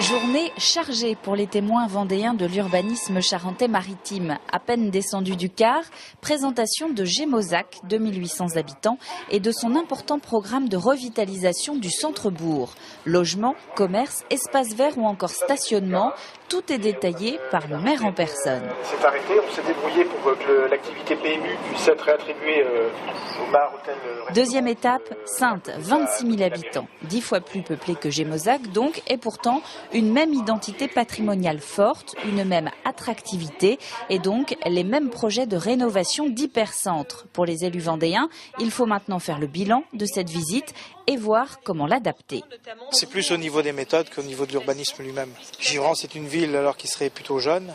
Journée chargée pour les témoins vendéens de l'urbanisme charentais-maritime. À peine descendu du car, présentation de Gémozac, 2800 habitants, et de son important programme de revitalisation du centre-bourg. Logement, commerce, espaces verts ou encore stationnement, tout est détaillé par le maire en personne. C'est arrêté, on s'est débrouillé pour que l'activité PMU puisse être réattribuée au bar, hôtel. Deuxième étape, Saintes, 26 000 habitants, 10 fois plus peuplé que Gémozac donc, et pourtant une même identité patrimoniale forte, une même attractivité et donc les mêmes projets de rénovation d'hypercentres. Pour les élus vendéens, il faut maintenant faire le bilan de cette visite et voir comment l'adapter. C'est plus au niveau des méthodes qu'au niveau de l'urbanisme lui-même. Givran, c'est une ville alors qui serait plutôt jeune.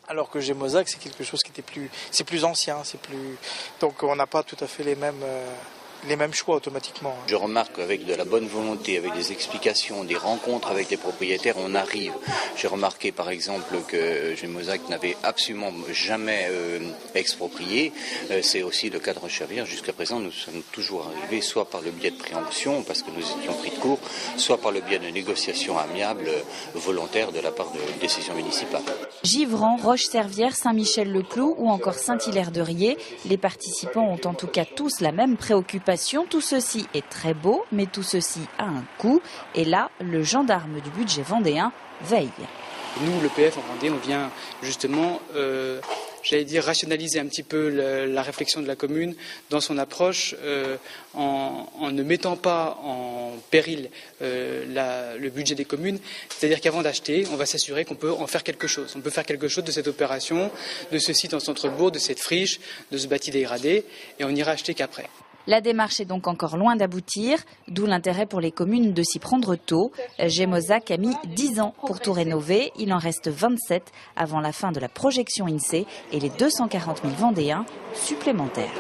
Alors que Gémozac, c'est quelque chose qui était c'est plus ancien, donc on n'a pas tout à fait les mêmes choix automatiquement. Je remarque qu'avec de la bonne volonté, avec des explications, des rencontres avec les propriétaires, on arrive. J'ai remarqué par exemple que Gémozac n'avait absolument jamais exproprié. C'est aussi le cas de Rochervière. Jusqu'à présent, nous sommes toujours arrivés soit par le biais de préemption, parce que nous étions pris de court, soit par le biais de négociations amiables volontaires de la part de décisions municipales. Givran, Roche-Servière, Saint-Michel-le-Cloud ou encore Saint-Hilaire-de-Riez, les participants ont en tout cas tous la même préoccupation. Tout ceci est très beau, mais tout ceci a un coût. Et là, le gendarme du budget vendéen veille. Nous, le PF en Vendée, on vient justement, rationaliser un petit peu la réflexion de la commune dans son approche en ne mettant pas en péril le budget des communes. C'est-à-dire qu'avant d'acheter, on va s'assurer qu'on peut en faire quelque chose. On peut faire quelque chose de cette opération, de ce site en centre-bourg, de cette friche, de ce bâti dégradé, et on n'ira acheter qu'après. La démarche est donc encore loin d'aboutir, d'où l'intérêt pour les communes de s'y prendre tôt. Gémozac a mis 10 ans pour tout rénover, il en reste 27 avant la fin de la projection INSEE et les 240 000 Vendéens supplémentaires.